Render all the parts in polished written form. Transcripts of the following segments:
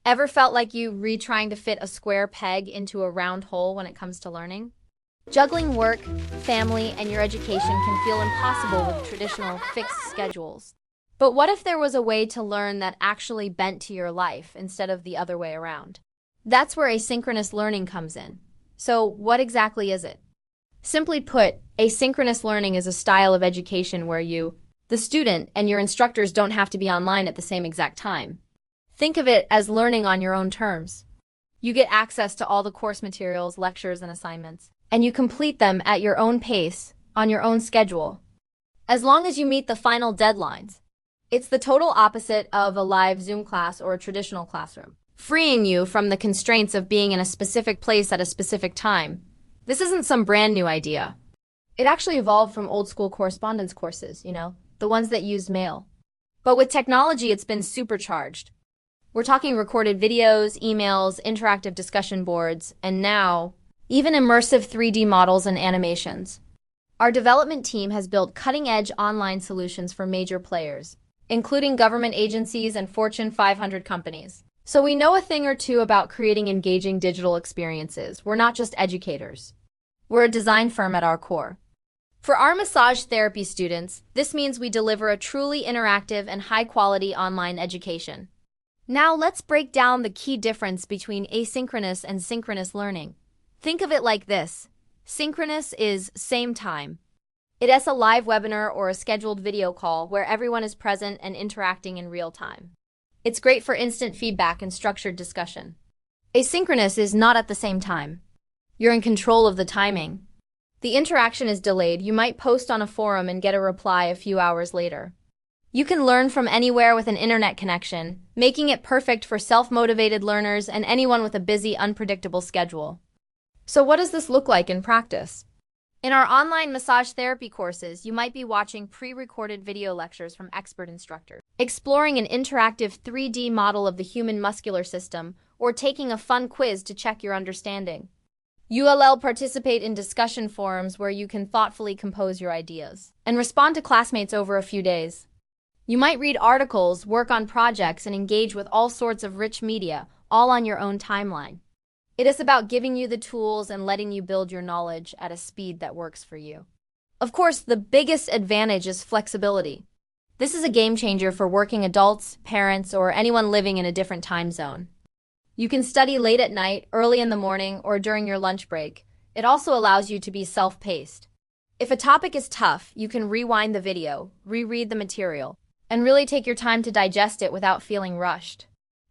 Ever felt like you trying to fit a square peg into a round hole when it comes to learning? Juggling work, family, and your education can feel impossible with traditional fixed schedules. But what if there was a way to learn that actually bent to your life instead of the other way around? That's where asynchronous learning comes in. So what exactly is it? Simply put, asynchronous learning is a style of education where you, the student, and your instructors don't have to be online at the same exact time. Think of it as learning on your own terms. You get access to all the course materials, lectures, and assignments, and you complete them at your own pace, on your own schedule, as long as you meet the final deadlines. It's the total opposite of a live Zoom class or a traditional classroom, freeing you from the constraints of being in a specific place at a specific time. This isn't some brand new idea. It actually evolved from old school correspondence courses, the ones that used mail. But with technology, it's been supercharged. We're talking recorded videos, emails, interactive discussion boards, and now, even immersive 3D models and animations. Our development team has built cutting-edge online solutions for major players, including government agencies and Fortune 500 companies. So we know a thing or two about creating engaging digital experiences. We're not just educators. We're a design firm at our core. For our massage therapy students, this means we deliver a truly interactive and high-quality online education. Now let's break down the key difference between asynchronous and synchronous learning. Think of it like this. Synchronous is same time. It's a live webinar or a scheduled video call where everyone is present and interacting in real time. It's great for instant feedback and structured discussion. Asynchronous is not at the same time. You're in control of the timing. The interaction is delayed. You might post on a forum and get a reply a few hours later. You can learn from anywhere with an internet connection, making it perfect for self-motivated learners and anyone with a busy, unpredictable schedule. So what does this look like in practice? In our online massage therapy courses, you might be watching pre-recorded video lectures from expert instructors, exploring an interactive 3D model of the human muscular system, or taking a fun quiz to check your understanding. You'll participate in discussion forums where you can thoughtfully compose your ideas and respond to classmates over a few days. You might read articles, work on projects, and engage with all sorts of rich media, all on your own timeline. It is about giving you the tools and letting you build your knowledge at a speed that works for you. Of course, the biggest advantage is flexibility. This is a game changer for working adults, parents, or anyone living in a different time zone. You can study late at night, early in the morning, or during your lunch break. It also allows you to be self-paced. If a topic is tough, you can rewind the video, reread the material, and really take your time to digest it without feeling rushed.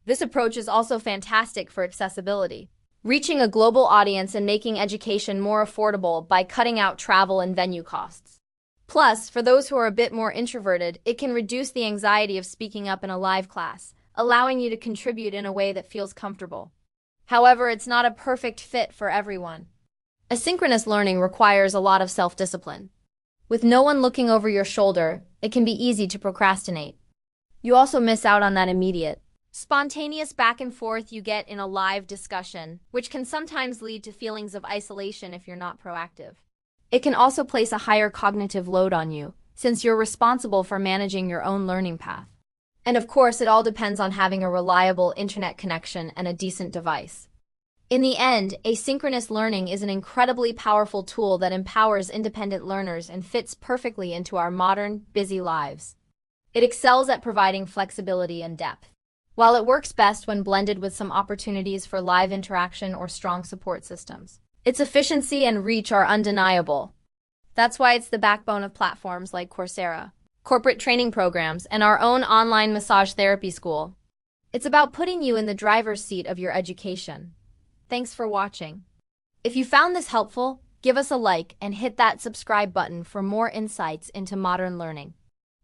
This approach is also fantastic for accessibility, reaching a global audience and making education more affordable by cutting out travel and venue costs. Plus, for those who are a bit more introverted, it can reduce the anxiety of speaking up in a live class, allowing you to contribute in a way that feels comfortable. However, it's not a perfect fit for everyone. Asynchronous learning requires a lot of self-discipline. With no one looking over your shoulder, it can be easy to procrastinate. You also miss out on that immediate, spontaneous back and forth you get in a live discussion, which can sometimes lead to feelings of isolation if you're not proactive. It can also place a higher cognitive load on you, since you're responsible for managing your own learning path. And of course, it all depends on having a reliable internet connection and a decent device. In the end, asynchronous learning is an incredibly powerful tool that empowers independent learners and fits perfectly into our modern, busy lives. It excels at providing flexibility and depth, while it works best when blended with some opportunities for live interaction or strong support systems. Its efficiency and reach are undeniable. That's why it's the backbone of platforms like Coursera, corporate training programs, and our own online massage therapy school. It's about putting you in the driver's seat of your education. Thanks for watching. If you found this helpful, give us a like and hit that subscribe button for more insights into modern learning.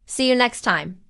See you next time.